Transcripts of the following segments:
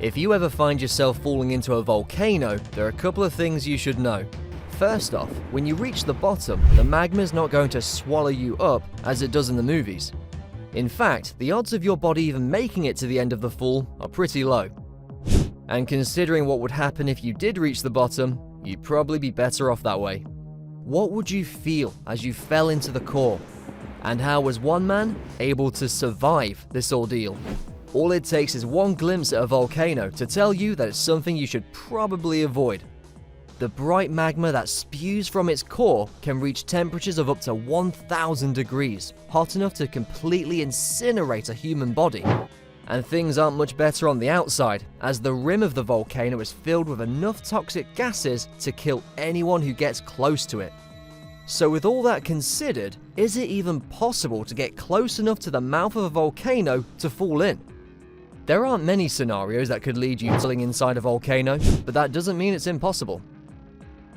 If you ever find yourself falling into a volcano, there are a couple of things you should know. First off, when you reach the bottom, the magma is not going to swallow you up as it does in the movies. In fact, the odds of your body even making it to the end of the fall are pretty low. And considering what would happen if you did reach the bottom, you'd probably be better off that way. What would you feel as you fell into the core? And how was one man able to survive this ordeal? All it takes is one glimpse at a volcano to tell you that it's something you should probably avoid. The bright magma that spews from its core can reach temperatures of up to 1,000 degrees, hot enough to completely incinerate a human body. And things aren't much better on the outside, as the rim of the volcano is filled with enough toxic gases to kill anyone who gets close to it. So with all that considered, is it even possible to get close enough to the mouth of a volcano to fall in? There aren't many scenarios that could lead you to falling inside a volcano, but that doesn't mean it's impossible.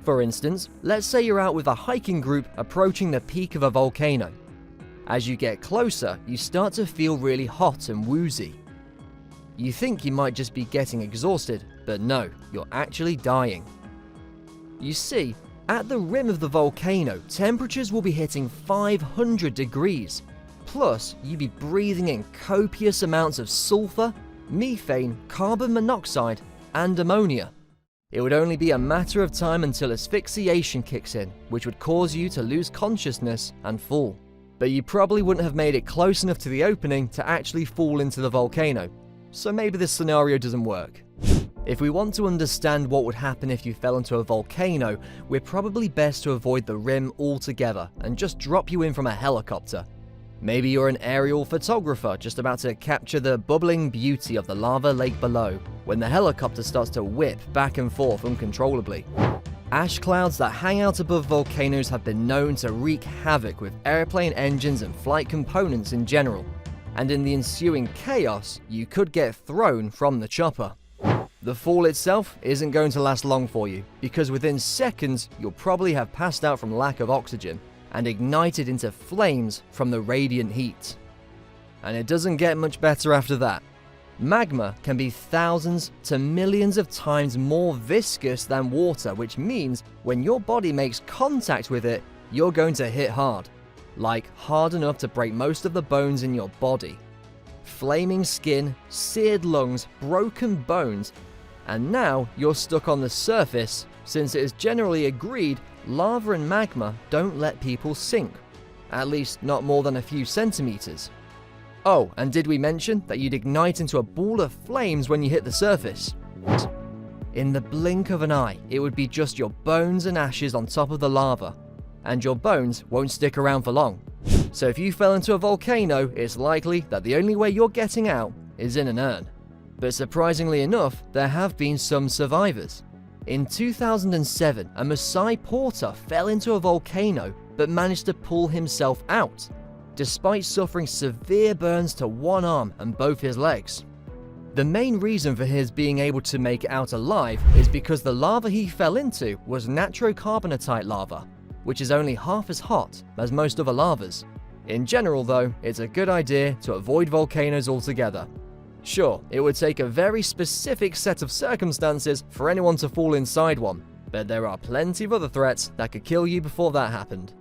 For instance, let's say you're out with a hiking group approaching the peak of a volcano. As you get closer, you start to feel really hot and woozy. You think you might just be getting exhausted, but no, you're actually dying. You see, at the rim of the volcano, temperatures will be hitting 500 degrees. Plus, you'd be breathing in copious amounts of sulfur, methane, carbon monoxide, and ammonia. It would only be a matter of time until asphyxiation kicks in, which would cause you to lose consciousness and fall. But you probably wouldn't have made it close enough to the opening to actually fall into the volcano, so maybe this scenario doesn't work. If we want to understand what would happen if you fell into a volcano, we're probably best to avoid the rim altogether and just drop you in from a helicopter. Maybe you're an aerial photographer just about to capture the bubbling beauty of the lava lake below, when the helicopter starts to whip back and forth uncontrollably. Ash clouds that hang out above volcanoes have been known to wreak havoc with airplane engines and flight components in general, and in the ensuing chaos, you could get thrown from the chopper. The fall itself isn't going to last long for you, because within seconds, you'll probably have passed out from lack of oxygen and ignited into flames from the radiant heat. And it doesn't get much better after that. Magma can be thousands to millions of times more viscous than water, which means when your body makes contact with it, you're going to hit hard. Like hard enough to break most of the bones in your body. Flaming skin, seared lungs, broken bones, and now you're stuck on the surface, since it is generally agreed lava and magma don't let people sink, at least not more than a few centimeters. Oh, and did we mention that you'd ignite into a ball of flames when you hit the surface? In the blink of an eye, it would be just your bones and ashes on top of the lava, and your bones won't stick around for long. So if you fell into a volcano, it's likely that the only way you're getting out is in an urn. But surprisingly enough, there have been some survivors. In 2007, a Maasai porter fell into a volcano but managed to pull himself out, despite suffering severe burns to one arm and both his legs. The main reason for his being able to make it out alive is because the lava he fell into was nitrocarbonatite lava, which is only half as hot as most other lavas. In general though, it's a good idea to avoid volcanoes altogether. Sure, it would take a very specific set of circumstances for anyone to fall inside one, but there are plenty of other threats that could kill you before that happened.